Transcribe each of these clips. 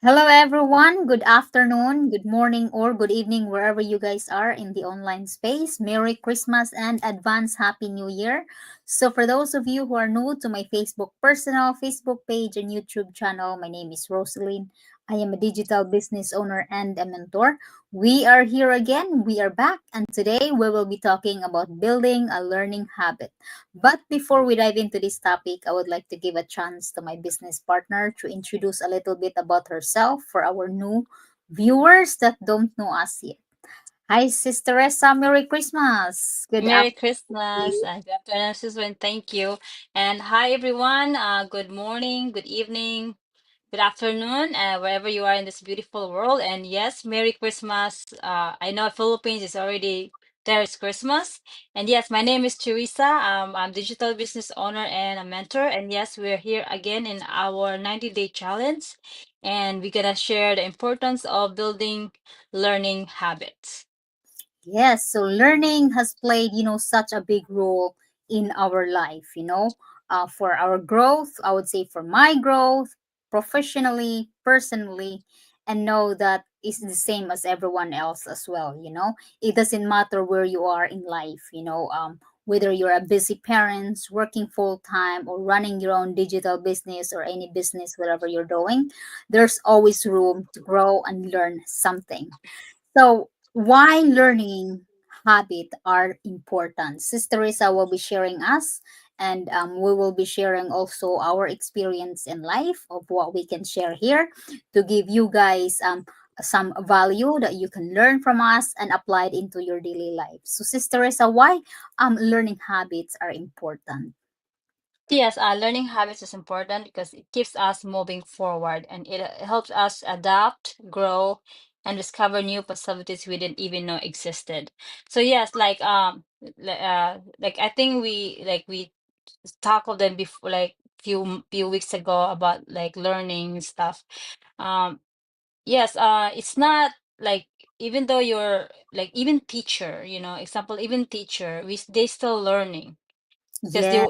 Hello, everyone. Good afternoon, good morning, or good evening, wherever you guys are in the online space. Merry Christmas and advance Happy New Year. So, for those of you who are new to my Facebook page and YouTube channel, my name is Rosaline. I am a digital business owner and a mentor. We are here again. We are back, and today we will be talking about building a learning habit. But before we dive into this topic, I would like to give a chance to my business partner to introduce a little bit about herself for our new viewers that don't know us yet. Hi, Sister Teresa. Merry Christmas. Good Merry afternoon. Christmas and good afternoon, Susan. Thank you. And hi, everyone. Good morning, good evening, good afternoon, wherever you are in this beautiful world. And yes, Merry Christmas. I know Philippines is already there is Christmas. And yes, my name is Teresa. I'm digital business owner and a mentor. And yes, we're here again in our 90-day challenge. And we're going to share the importance of building learning habits. Yes, so learning has played, such a big role in our life, for our growth, I would say for my growth, professionally, personally, and know that is the same as everyone else as well. It doesn't matter where you are in life, whether you're a busy parent, working full time, or running your own digital business or any business, whatever you're doing, there's always room to grow and learn something. So, why learning habit are important? Sister Teresa will be sharing us, and we will be sharing also our experience in life of what we can share here to give you guys some value that you can learn from us and apply it into your daily life. So, Sister Teresa, why learning habits are important? Yes, learning habits is important because it keeps us moving forward and it helps us adapt, grow, and discover new possibilities we didn't even know existed. So yes, like I think we tackled them before, like few weeks ago about like learning stuff. Um, yes, it's not like even though you're like even teacher, example, even teacher, they still learning because Yeah,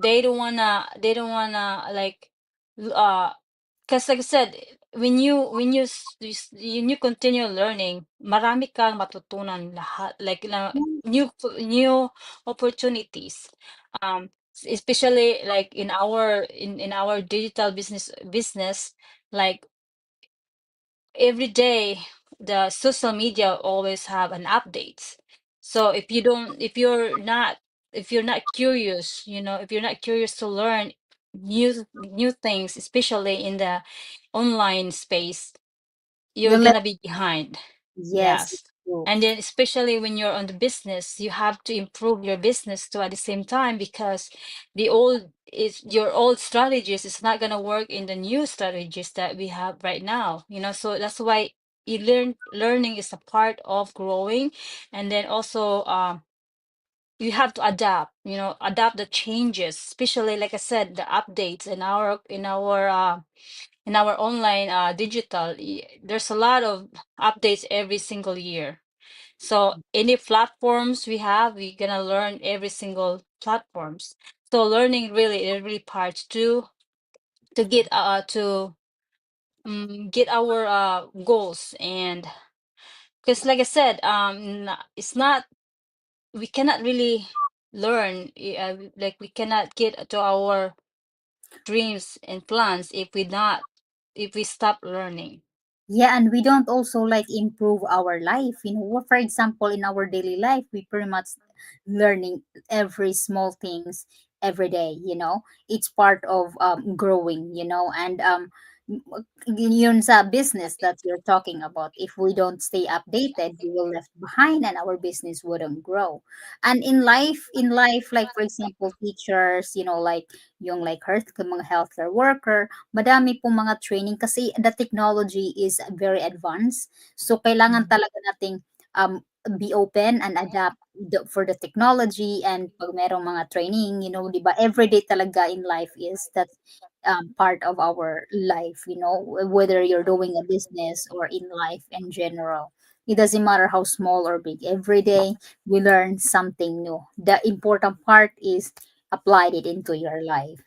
they don't wanna like uh because like I said, when you continue learning, marami kang matutunan lahat, like new opportunities, especially like in our digital business, like every day the social media always have an updates. So if you're not curious, if you're not curious to learn new things, especially in the online space, you're you let gonna be behind. yes, Yes. it's true. And then especially when you're on the business, you have to improve your business too at the same time because your old strategies is not gonna work in the new strategies that we have right now. So that's why learning is a part of growing. And then also you have to adapt the changes, especially like I said, the updates in our online digital. There's a lot of updates every single year. So any platforms we have, we're gonna learn every single platforms. So learning really every part to get our goals. And because like I said, it's not we cannot really learn, like we cannot get to our dreams and plans if we stop learning. Yeah, and we don't also like improve our life. For example, in our daily life, we pretty much learning every small things every day. It's part of growing. And yun sa business that you're talking about. If we don't stay updated, we will left behind, and our business wouldn't grow. And in life, like for example, teachers, like yung like mga healthcare worker, madami pong mga training kasi the technology is very advanced. So, kailangan Mhm. talaga nating be open and adapt for the technology. And pag merong mga training, di ba, everyday talaga in life is that part of our life, whether you're doing a business or in life in general. It doesn't matter how small or big. Every day we learn something new. The important part is applied it into your life.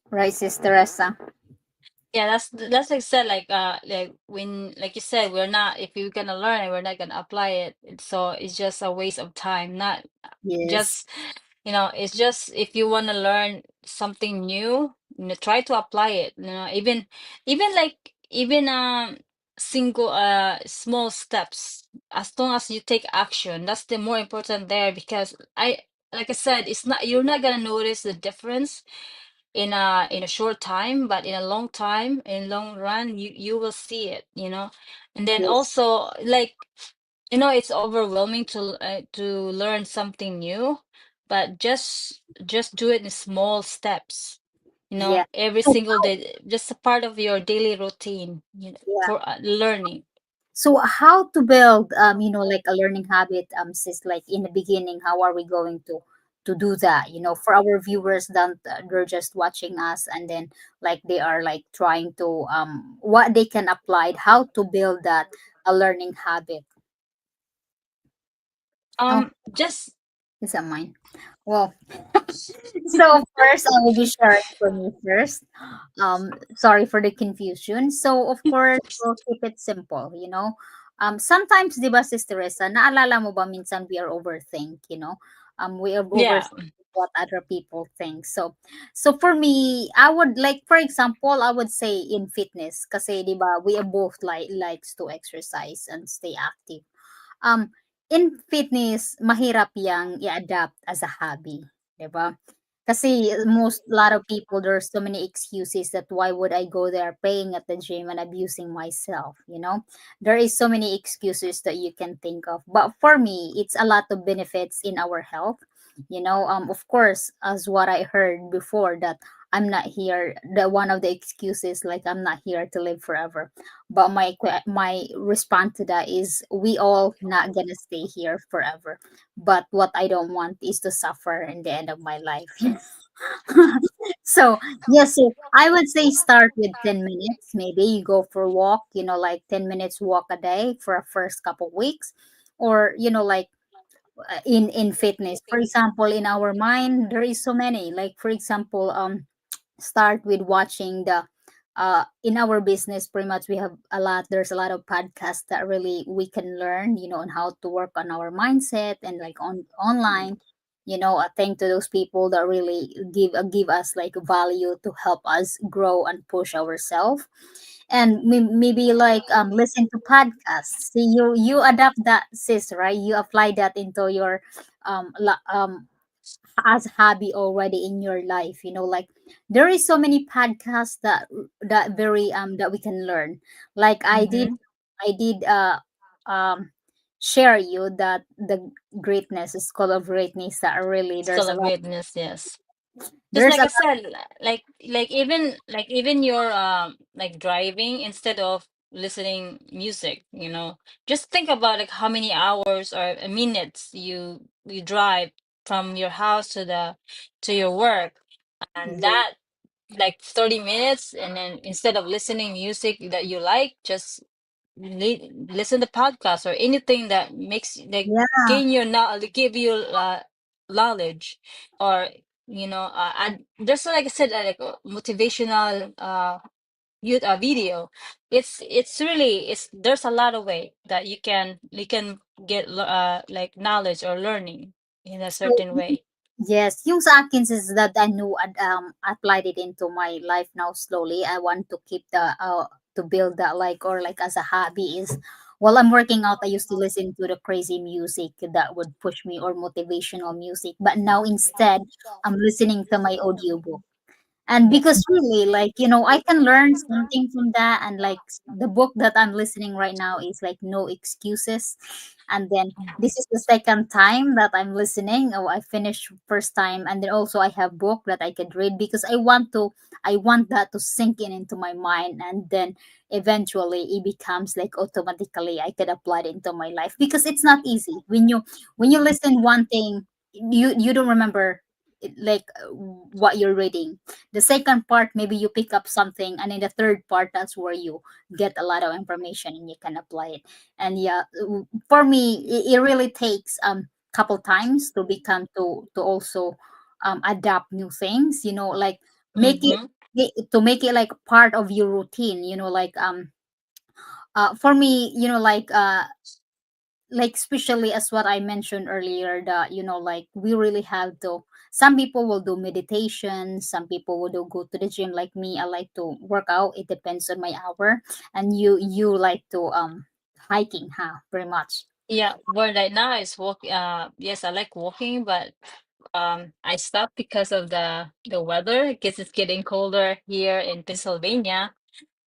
Right, Sister Teresa? Yeah, that's like said, like when, like you said, we're not, if we're gonna learn it, we're not gonna apply it. So it's just a waste of time, not Yes. just, it's just, if you want to learn something new, try to apply it, even like, even single small steps, as long as you take action, that's the more important there, because like I said, it's not, you're not gonna notice the difference in a short time, but in a long time, in long run, you will see it, and then Yes. also, like, it's overwhelming to learn something new, but just do it in small steps, Yeah. every So single day, just a part of your daily routine, yeah. for learning. So how to build like a learning habit, sis, like in the beginning, how are we going to do that? For our viewers that they're just watching us, and then like they are like trying to what they can apply, how to build that a learning habit. Oh, Just is that mine? Well, so first I will be sharing for me first. Sorry for the confusion. So of course we'll keep it simple. Sometimes, di ba, Sister Teresa, naalala mo ba minsan we are overthink, we are yeah. overthink what other people think. So for me, I would like, for example, I would say in fitness, kasi di ba, we are both likes to exercise and stay active. Um, in fitness, mahirap yang i-adapt as a hobby, 'di ba? Kasi most lot of people, there's so many excuses that why would I go there paying at the gym and abusing myself. There is so many excuses that you can think of. But for me, it's a lot of benefits in our health. Of course, as what I heard before, that I'm not here, the one of the excuses, like I'm not here to live forever. But my response to that is we all not gonna stay here forever. But what I don't want is to suffer in the end of my life. So yes, so I would say start with 10 minutes. Maybe you go for a walk, like 10 minutes walk a day for a first couple weeks. Or like in fitness, for example, in our mind there is so many, like for example, start with watching the in our business, pretty much we have a lot, there's a lot of podcasts that really we can learn, on how to work on our mindset, and like on online, I thank to those people that really give us like value to help us grow and push ourselves. And maybe like listen to podcasts. See, you adapt that, sis, right? You apply that into your as hobby already in your life, like there is so many podcasts that very that we can learn, like Mm-hmm. I did um share you that the greatness is called of greatness, that really School there's a of lot, Greatness, yes. Just there's like a I lot. said, like even you're like driving, instead of listening music, just think about like how many hours or minutes you drive from your house to your work, and Yeah, that, like 30 minutes, and then instead of listening music that you like, just listen to podcasts or anything that makes, like, yeah. gain your knowledge, give you knowledge, or and just like I said, like a motivational video. It's really, it's there's a lot of way that you can get like knowledge or learning in a So certain way. yes, yung sa akin is that I know applied it into my life now slowly. I want to keep the to build that, like, or like as a hobby is while I'm working out, I used to listen to the crazy music that would push me, or motivational music. But now instead I'm listening to my audiobook. And Yes. because really, like, I can learn something from that. And like the book that I'm listening right now is like No Excuses. And then this is the second time that I'm listening. Oh, I finished first time, and then also I have book that I could read, because I want that to sink in into my mind, and then eventually it becomes like automatically I could apply it into my life, because it's not easy when you listen one thing, you don't remember like what you're reading. The second part, maybe you pick up something, and in the third part, that's where you get a lot of information and you can apply it. And yeah, for me, it really takes couple times to become to also adapt new things, like make it Mm-hmm. to make it like part of your routine, like for me, like especially as what I mentioned earlier, that like we really have to, some people will do meditation, some people will do go to the gym. Like me, I like to work out, it depends on my hour. And you like to hiking, huh? Pretty much. Yeah, well, right now is walk. Yes, I like walking, but I stopped because of the weather because it's getting colder here in Pennsylvania.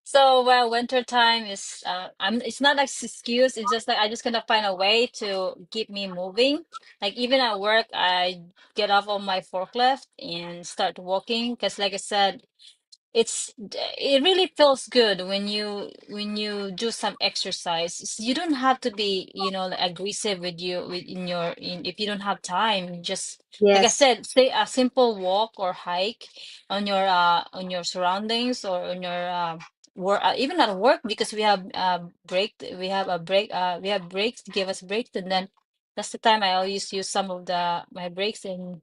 So well, winter time is it's not like excuse. It's just like I just gonna find a way to keep me moving. Like even at work, I get off on my forklift and start walking because, like I said, it really feels good when you do some exercise. You don't have to be, like, aggressive with you with in your in if you don't have time. Just like I Yes. said, say a simple walk or hike on your surroundings or on your work, even at work, because we have breaks to give us breaks, and then that's the time I always use some of the my breaks, and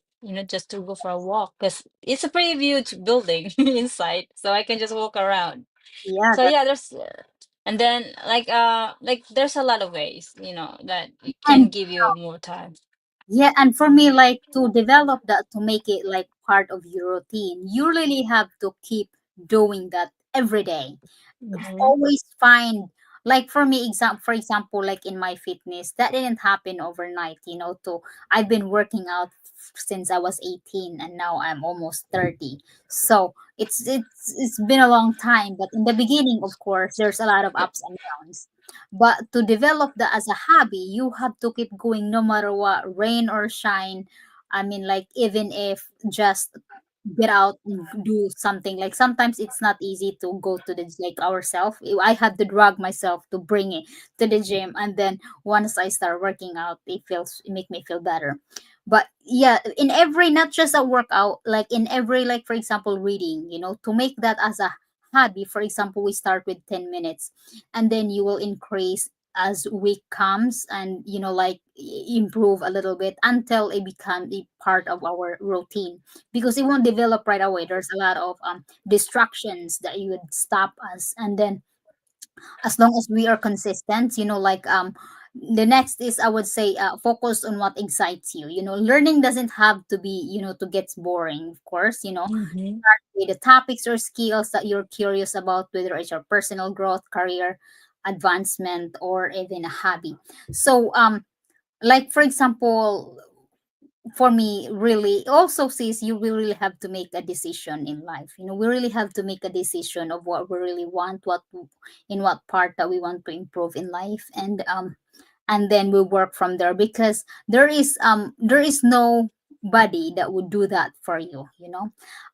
just to go for a walk because it's a pretty huge building inside, so I can just walk around. Yeah, So that. yeah, and then like there's a lot of ways, that it can And give you more time. yeah, and for me, like to develop that, to make it like part of your routine, you really have to keep doing that every day. Mm-hmm. Always find, like for me, for example, like in my fitness, that didn't happen overnight. To I've been working out since I was 18, and now I'm almost 30. So it's been a long time, but in the beginning, of course, there's a lot of ups and downs. But to develop that as a hobby, you have to keep going no matter what, rain or shine. I mean, like even if just get out and do something. Like sometimes it's not easy to go to the, like ourselves, I had to drag myself to bring it to the gym, and then once I start working out, it make me feel better. But yeah, in every, not just a workout, like in every, like for example, reading, to make that as a hobby. For example, we start with 10 minutes, and then you will increase as week comes, and like improve a little bit until it becomes a part of our routine, because it won't develop right away. There's a lot of distractions that you would stop us, and then as long as we are consistent, like the next is, I would say, focus on what excites you. Learning doesn't have to be, to get boring, of course. Mm-hmm. Start with the topics or skills that you're curious about, whether it's your personal growth, career advancement, or even a hobby. So like for example, for me, really also says you will really have to make a decision in life. We really have to make a decision of what we really want, in what part that we want to improve in life, and then we work from there, because there is nobody that would do that for you.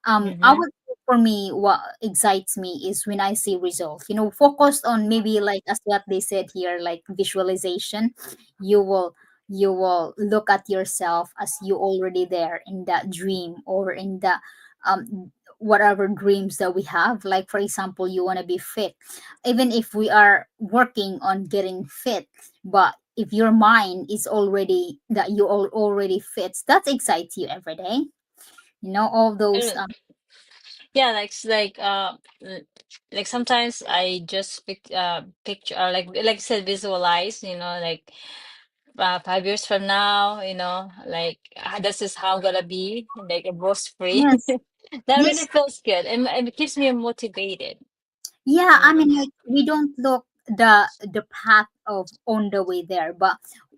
I Mm-hmm. would For me, what excites me is when I see results, focused on, maybe like as what they said here, like visualization. You will you will look at yourself as you already there in that dream, or in the whatever dreams that we have. Like for example, you want to be fit, even if we are working on getting fit. But if your mind is already that you already fits, that excites you every day. All those Yeah, like sometimes I just picture, like I said, visualize, like 5 years from now, like this is how I'm gonna be, like a boss free. yes, That really yes. feels good, and it keeps me motivated. Yeah, I Mm. mean, like we don't look the path of on the way there, but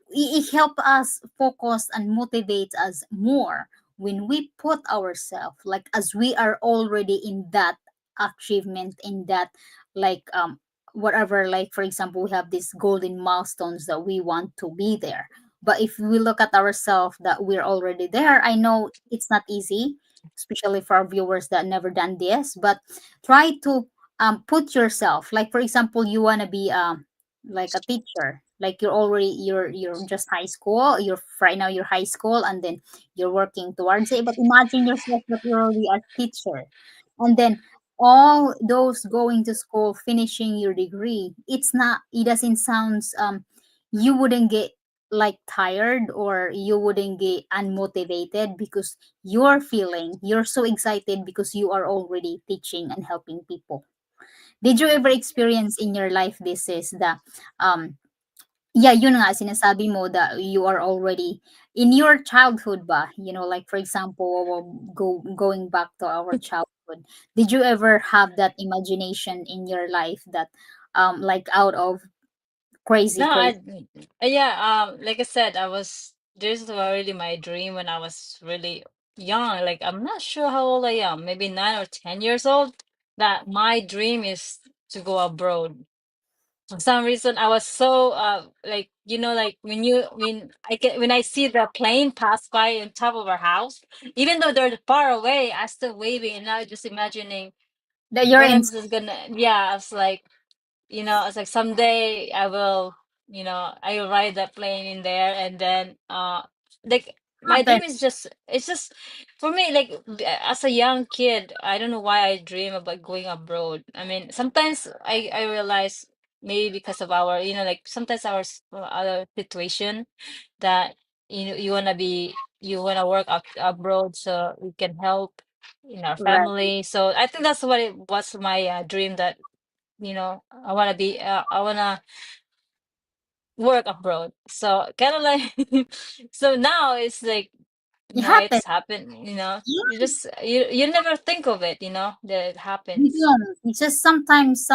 it help us focus and motivates us more when we put ourselves, like as we are already in that achievement, in that, like whatever, like for example, we have these golden milestones that we want to be there. But if we look at ourselves that we're already there, I know it's not easy, especially for our viewers that never done this, but try to put yourself, like for example, you want to be like a teacher, like you're just high school, you're right now, you're high school, and then you're working towards it. But imagine yourself that you're already a teacher, and then all those going to school, finishing your degree, it doesn't sound you wouldn't get like tired, or you wouldn't get unmotivated because you're so excited because you are already teaching and helping people. Did you ever experience in your life this is the um yeah, yun nga, sinasabi mo that you are already in your childhood ba, like for example, going back to our childhood, did you ever have that imagination in your life that like out of crazy No, crazy yeah, like I said, this was really my dream when I was really young. Like, I'm not sure how old I am, maybe 9 or 10 years old, that my dream is to go abroad. For some reason, I was so like, like when I see the plane pass by on top of our house, even though they're far away, I still waving, and I just imagining that you're when in? I'm just gonna, yeah, I was like, it's like someday I will ride that plane in there, and then like my Happen, dream is just, it's just for me, like as a young kid, I don't know why I dream about going abroad. I mean, sometimes I realize maybe because of our, like sometimes our other situation, that you want to work abroad so we can help in our right? family. So I think that's what it was, my dream, that I want to work abroad. So kind of like, so now it's like, It happens. it's happened, you Yeah. just, you never think of it, that it We happens. don't. It's just sometimes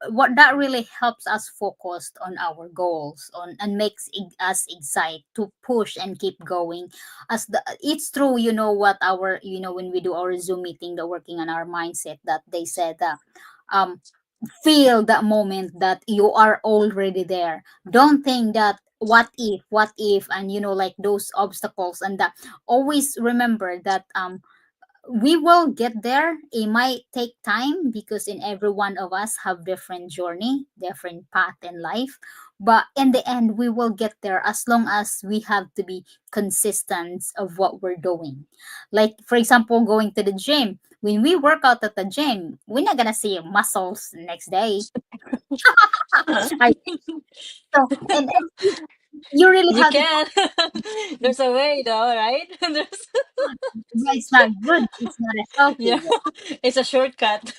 what that really helps us focused on our goals on and makes us excite to push and keep going. As it's true, what our when we do our Zoom meeting, the working on our mindset, that they said that um feel that moment that you are already there. Don't think that what if, and like those obstacles, and that always remember that we will get there. It might take time because in every one of us have different journey, different path in life, but in the end we will get there as long as we have to be consistent of what we're doing. Like for example, going to the gym. When we work out at the gym, we're not gonna see muscles next day. I think so. And you really You have to can. There's a way though, right? There's yeah, it's not good, it's not healthy. yeah, it's a shortcut.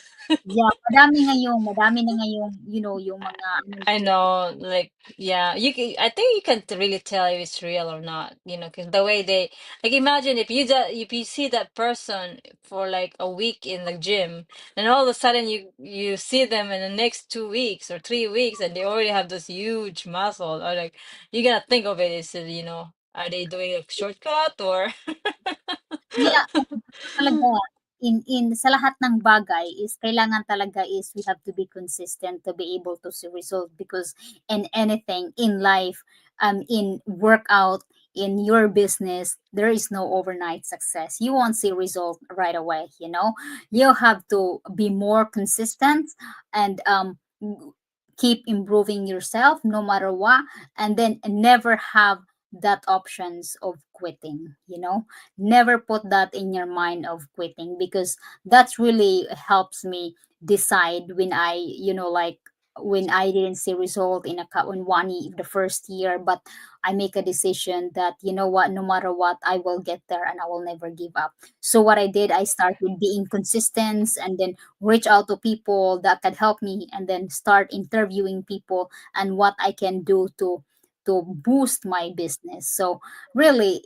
Yeah, madami na ngayong, yung mga anong I know, like, yeah, I think you can really tell if it's real or not, because the way they, like, imagine if you see that person for like a week in the gym, and all of a sudden you see them in the next 2 weeks or 3 weeks, and they already have this huge muscle, or like, you gotta think of it as, are they doing a shortcut or? yeah, talaga in sa lahat ng bagay is kailangan talaga is we have to be consistent to be able to see result, because in anything in life, in workout, in your business, there is no overnight success. You won't see result right away. You have to be more consistent, and keep improving yourself no matter what, and then never have that options of quitting. Never put that in your mind of quitting, because that's really helps me decide when I like when I didn't see result in the first year, but I make a decision that what, no matter what, I will get there and I will never give up. So what I did, I started being consistent, and then reach out to people that could help me, and then start interviewing people and what I can do to boost my business. So really,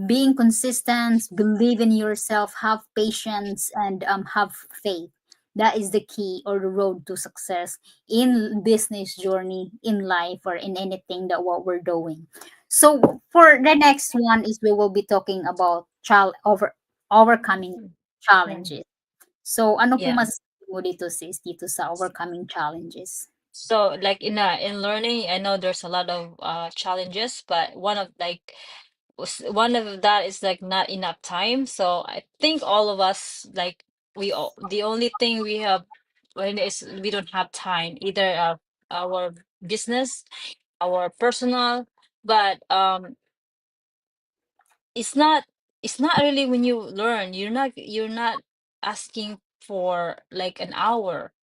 being consistent, believe in yourself, have patience, and have faith. That is the key or the road to success in business journey, in life, or in anything that what we're doing. So for the next one is we will be talking about overcoming Yeah. challenges. So ano po Yeah. masasabi mo dito sis, dito sa overcoming challenges? So like in learning, I know there's a lot of challenges, but one of that is like not enough time. So I think all of us, like, the only thing we have when is we don't have time, either our business, our personal, but it's not it's not really, when you learn, you're not asking for like an hour.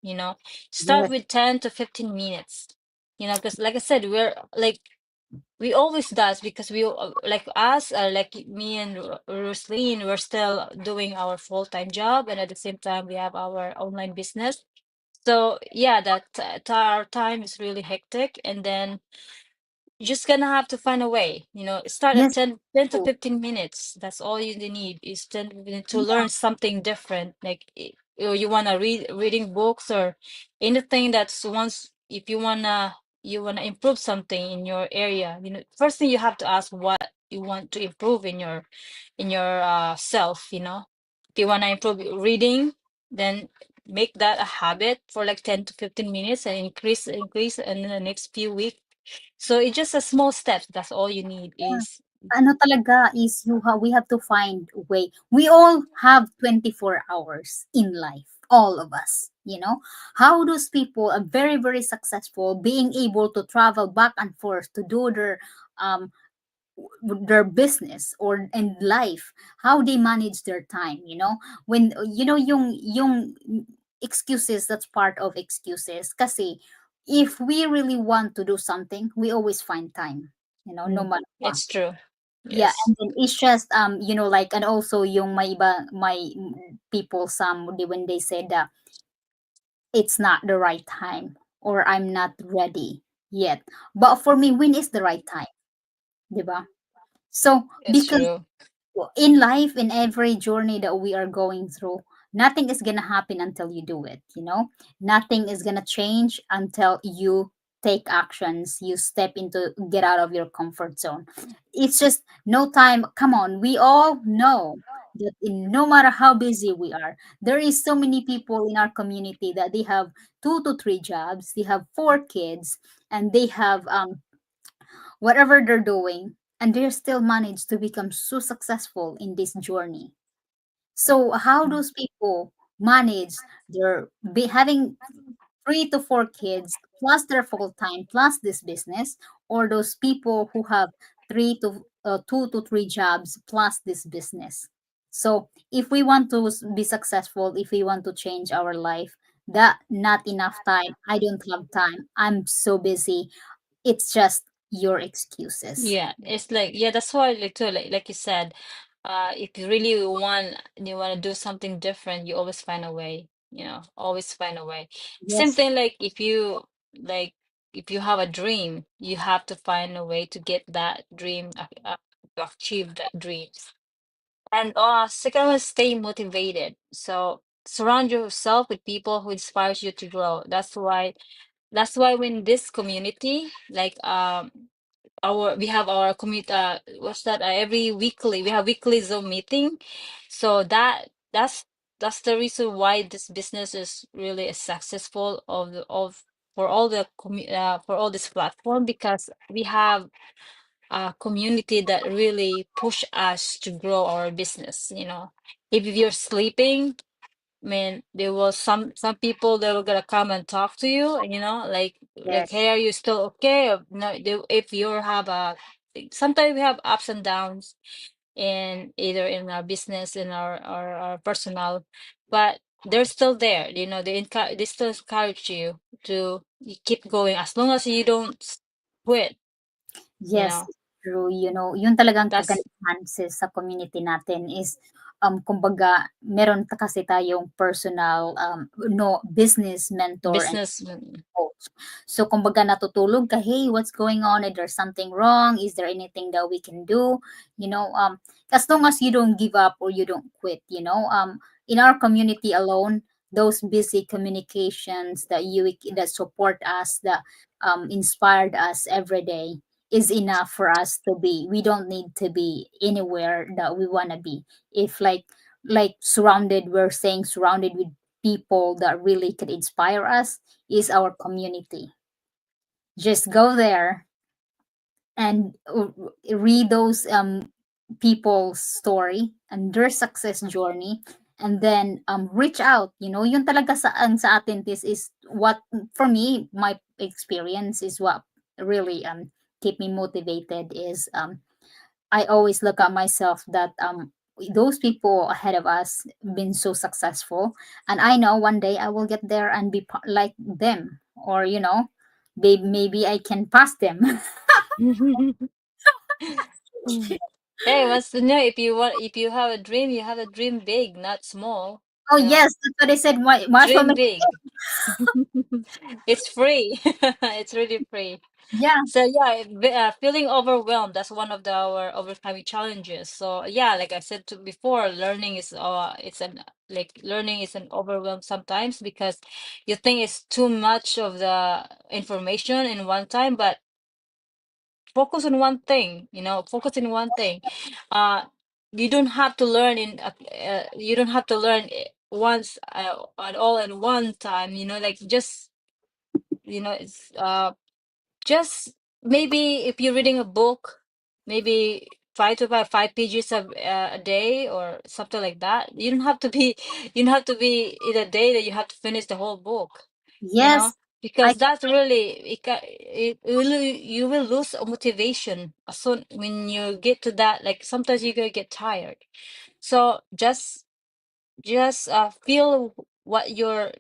Start Yes, with 10 to 15 minutes, because like I said, we're like, We always does because we like us, like me and Roslyn, we're still doing our full-time job, and at the same time we have our online business. So yeah, that our time is really hectic, and then you're just gonna have to find a way, start at Yes, 10 to true. 15 minutes. That's all you need is 10 to 15 minutes to Yeah, learn something different. Like you wanna reading books or anything that's once if you wanna improve something in your area. First thing you have to ask what you want to improve in your self. If you wanna improve reading, then make that a habit for like 10 to 15 minutes and increase in the next few weeks. So it's just a small steps. That's all you need yeah. is Ano talaga is we have to find a way. We all have 24 hours in life, all of us, How those people are very, very successful being able to travel back and forth to do um their business or in life, how they manage their time, when yung excuses, that's part of excuses kasi if we really want to do something, we always find time, no matter what. it's true. Yeah, Yes. and then it's just like, and also yung may iba, my people, some when they said that it's not the right time or I'm not ready yet, but for me, when is the right time, diba? So It's because true. in life, in every journey that we are going through, nothing is gonna happen until you do it, nothing is gonna change until you take actions, you step into, get out of your comfort zone. It's just no time. Come on, we all know that no matter how busy we are, there is so many people in our community that they have 2 to 3 jobs, they have 4 kids, and they have whatever they're doing, and they still manage to become so successful in this journey. So how Mm. those people manage their having 3 to 4 kids plus their full time plus this business, or those people who have 2 to 3 jobs plus this business. So if we want to be successful, if we want to change our life, that not enough time. I don't have time. I'm so busy. It's just your excuses. Yeah, it's like yeah, that's why like too like you said, if you really want to do something different, you always find a way, always find a way. Same Yes, thing like like if you have a dream, you have to find a way to get that dream to achieve that dream. And second one, stay motivated. So surround yourself with people who inspires you to grow. That's why when this community, like we have our community, what's that? Every weekly we have weekly Zoom meeting. So that's the reason why this business is really successful of for all this platform, because we have a community that really push us to grow our business. If you're sleeping, I mean, there was some people that were gonna come and talk to you, and like, yes, hey, are you still okay? Or, no, if you have sometimes we have ups and downs in either in our business, in our personal, but they're still there. They still encourage you to keep going as long as you don't quit. You yes, know, true. Yun talagang that's kagandahan sa community natin is, kumbaga, meron kasi tayong personal, no, business mentor and business. coach. So, kumbaga, natutulog ka, hey, what's going on? Is there something wrong? Is there anything that we can do? As long as you don't give up or you don't quit, in our community alone, those busy communications that support us, that inspired us every day is enough for us to be. We don't need to be anywhere that we want to be. If like surrounded, we're saying surrounded with people that really could inspire us is our community. Just go there and read those people's story and their success journey, and then reach out. Yun talaga sa atin, this is what, for me, my experience is what really keep me motivated is, I always look at myself that those people ahead of us been so successful, and I know one day I will get there and be like them, or maybe I can pass them. Hey, what's the know? If you have a dream, you have a dream big, not small. Oh You know, yes, that's what I said. Marshmallow dream makes big. It's free. It's really free. yeah. So yeah, feeling overwhelmed, that's one of our overcoming challenges. So yeah, like I said before, learning is it's an like learning is an overwhelm sometimes because you think it's too much of the information in one time, but focus on one thing, focus in one thing. Uh you don't have to learn you don't have to learn it once at all at one time, like just it's just maybe if you're reading a book, maybe five pages a day or something like that. You don't have to be you don't have to be in a day that you have to finish the whole book, Yes, I because that's really you will lose motivation as soon when you get to that. Like sometimes you're gonna get tired. So just feel what your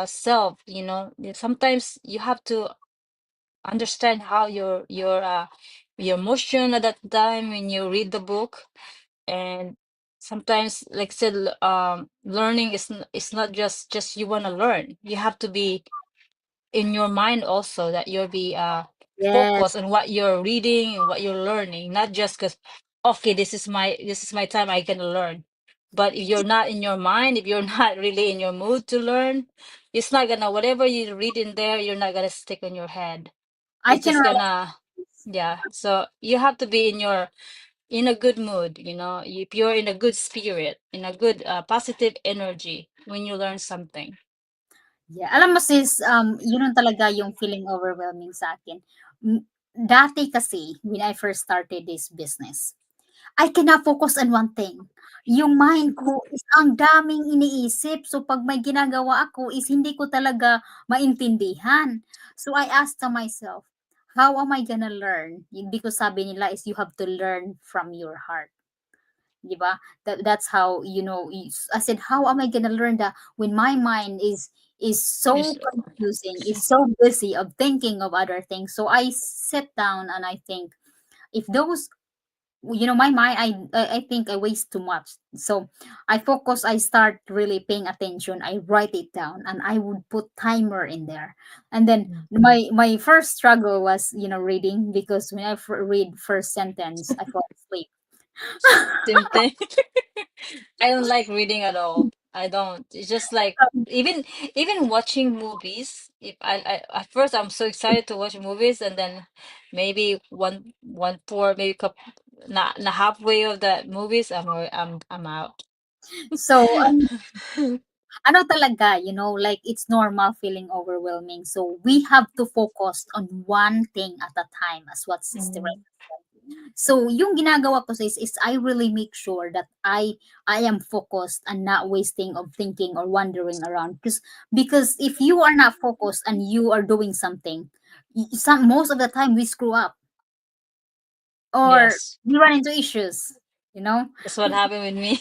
self, sometimes you have to understand how your emotion at that time when you read the book. And sometimes, like I said, learning is not just you want to learn. You have to be in your mind also, that you'll be yes, focused on what you're reading and what you're learning, not just because okay, this is my time, I can learn. But if you're not in your mind, if you're not really in your mood to learn, it's not gonna, whatever you read in there, you're not gonna stick on your head. I It's can just relate. gonna, yeah. So you have to be in a good mood, if you're in a good spirit, in a good positive energy when you learn something. Yeah, alam mo sis, yun ang talaga yung feeling overwhelming sa akin. Dati kasi, when I first started this business, I cannot focus on one thing. Yung mind ko is ang daming iniisip. So pag may ginagawa ako is hindi ko talaga maintindihan. So I asked to myself, how am I gonna learn? Because sabi nila is you have to learn from your heart. 'Di ba? That's how I said, how am I gonna learn that when my mind is so Yes. confusing, is so busy of thinking of other things. So I sit down and I think, if those, my mind, I think I waste too much. So I focus, I start really paying attention, I write it down, and I would put timer in there. And then Mm. my first struggle was, reading, because when I read first sentence I fall asleep. Same thing. I don't like reading at all. I don't. It's just like even watching movies. If at first I'm so excited to watch movies, and then maybe one four, maybe not halfway of the movies, I'm out. So ano talaga, like it's normal feeling overwhelming. So we have to focus on one thing at a time, as what Sister Mm. Reza said. So yung ginagawa ko is I really make sure that I am focused and not wasting of thinking or wandering around. Because if you are not focused and you are doing something, most of the time we screw up or Yes, we run into issues, you know. that's what happened with me.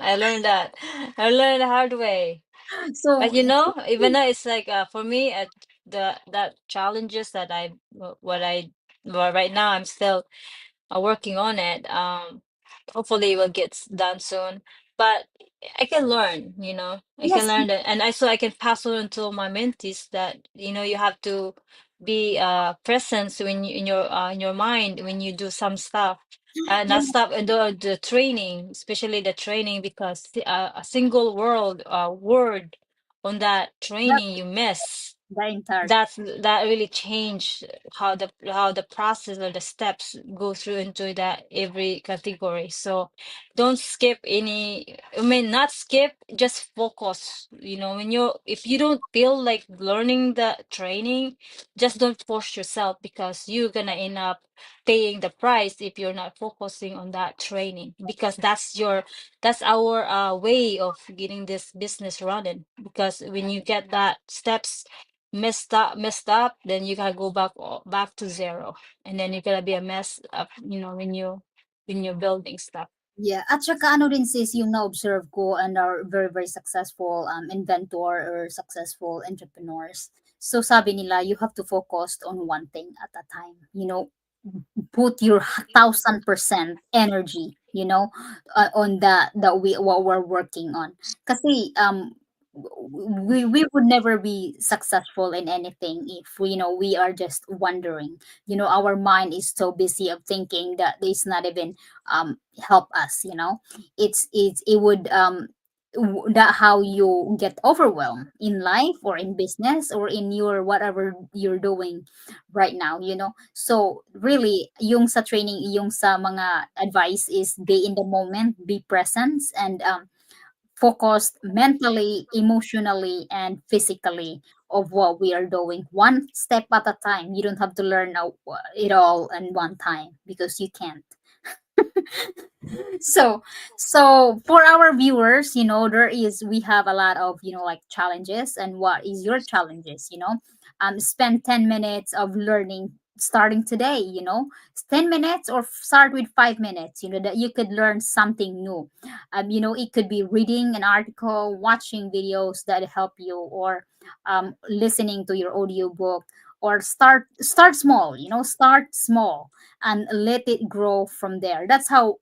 I learned that. I learned the hard way. So But even though it's like for me, that challenges that what I well, right now I'm still working on it. Hopefully it will get done soon. But I can learn, I can yes, learn that, and I can pass on to my mentees that you have to be present when you, in your mind when you do some stuff. yeah, Not stop and the training, especially the training, because a single word on that that training you miss, the entire. that really changed how the process or the steps go through into that every category. So don't skip any, I mean, not skip, just focus. When you if you don't feel like learning the training, just don't force yourself, because you're gonna end up paying the price if you're not focusing on that training, because that's our way of getting this business running. Because when you get that steps messed up, then you gotta go back to zero, and then you're gonna be a mess up, when you're building stuff. Yeah, at saka ano din sis yung na-observe ko and are very very successful inventor or successful entrepreneurs. So sabi nila, you have to focus on one thing at a time. Put your 1,000% energy, on what we're working on. Kasi we would never be successful in anything if we are just wondering. Our mind is so busy of thinking that it's not even help us. It would that how you get overwhelmed in life or in business or in your whatever you're doing right now. So really, yung sa training, yung sa mga advice is be in the moment, be present, and focused mentally, emotionally, and physically of what we are doing, one step at a time. You don't have to learn it all in one time because you can't. so for our viewers, we have a lot of like challenges. And what is your challenges? Spend 10 minutes of learning starting today. 10 minutes, or start with 5 minutes, that you could learn something new. It could be reading an article, watching videos that help you, or listening to your audiobook, or start small. Start small and let it grow from there. That's how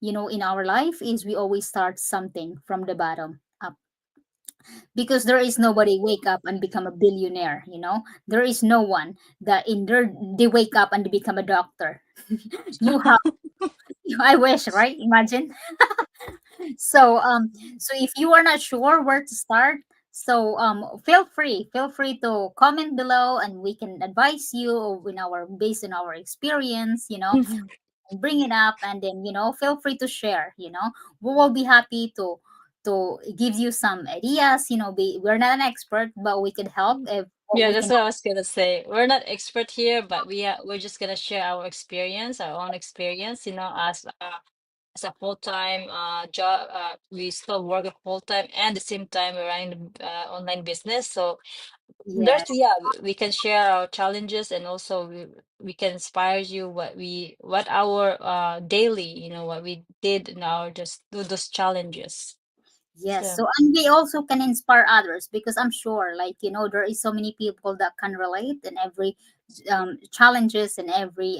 in our life is we always start something from the bottom up, because there is nobody wake up and become a billionaire. There is no one that in there they wake up and they become a doctor. You have I wish, right? Imagine. So if you are not sure where to start, so feel free to comment below, and we can advise you in our based on our experience. Bring it up, and then feel free to share. We will be happy to give you some ideas. We're not an expert, but we can help if what Yeah, we that's can. what I was gonna say. We're not expert here, but we're just gonna share our experience, our own experience. As a full time job, we still work a full time, and at the same time we're running the online business. So there's Yes. yeah, we can share our challenges, and also we can inspire you what our daily, what we did in our just do those challenges. Yes, So so and we also can inspire others, because I'm sure, like, there is so many people that can relate in every challenges, and every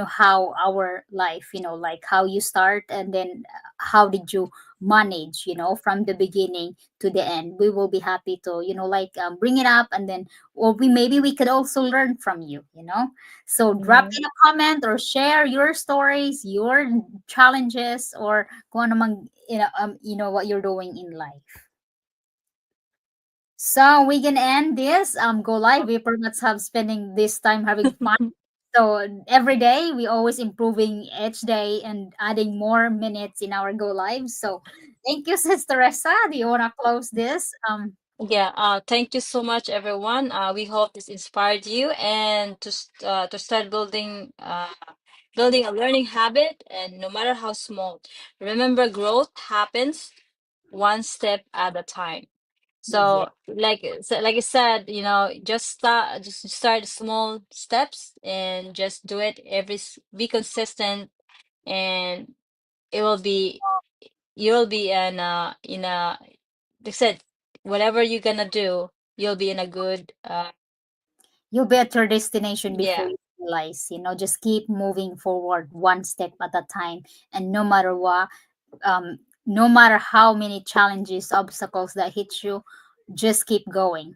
how our life, like how you start, and then how did you manage, from the beginning to the end. We will be happy to, like, bring it up, and then, or maybe we could also learn from you. So drop mhm. in a comment or share your stories, your challenges, or kung ano mang, what you're doing in life. So we can end this go live. We perhaps have spending this time having fun. So every day we always improving each day and adding more minutes in our go live. So thank you, Sister Ressa. Do you wanna close this? Yeah, thank you so much, everyone. We hope this inspired you and to start building a learning habit, and no matter how small, remember growth happens one step at a time. Yeah. Like I said, just start small steps and just do it be consistent, and it will be you will be in a like I said, whatever you're gonna do, you'll be in a good You'll be at your destination before yeah. you realize. Just keep moving forward one step at a time, and no matter what, no matter how many challenges, obstacles that hit you, just keep going.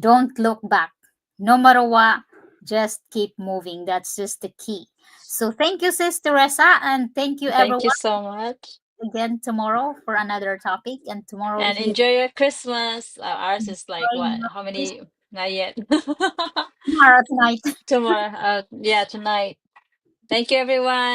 Don't look back. No matter what, just keep moving. That's just the key. So thank you, Sis Teresa, and thank you Thank you everyone. so much. Again tomorrow for another topic, and tomorrow And here enjoy your Christmas. Ours is like what? How many? Not yet. tomorrow tonight. Tomorrow. Yeah, tonight. Thank you, everyone.